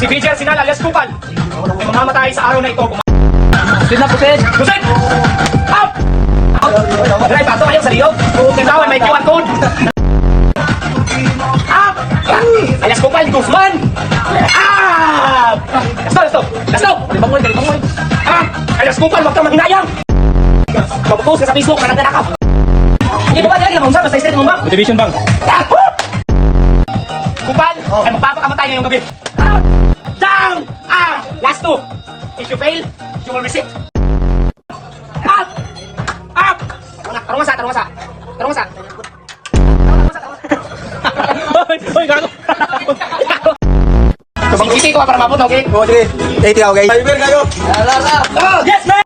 Si BJ Arsenal alias Kupal. Ay mamamatay sa araw na ito. Pusit na, pusit! Pusit! Up! Drive bato kayo sa liyog. Tintawan may QR code. Up! Alias Kupal, Guzman! Up! Let's go! Bangoy, bangoy! Up! Alias Kupal, huwag kang manghinayang! Mag-post ka sa Facebook, nanagdanakap! Hindi ba ba lagi na mausap? Basta straight mo ba? Division Bank. Kupal, ay magpapakamatay ngayong gabi. Down! Last two. If you fail, you will receive. Up! Up! Tarong sa. Hoy, gago! Isi ko para mabot, okay? Oo, sige. 80 ako, guys. Fiber kayo! Yes, man!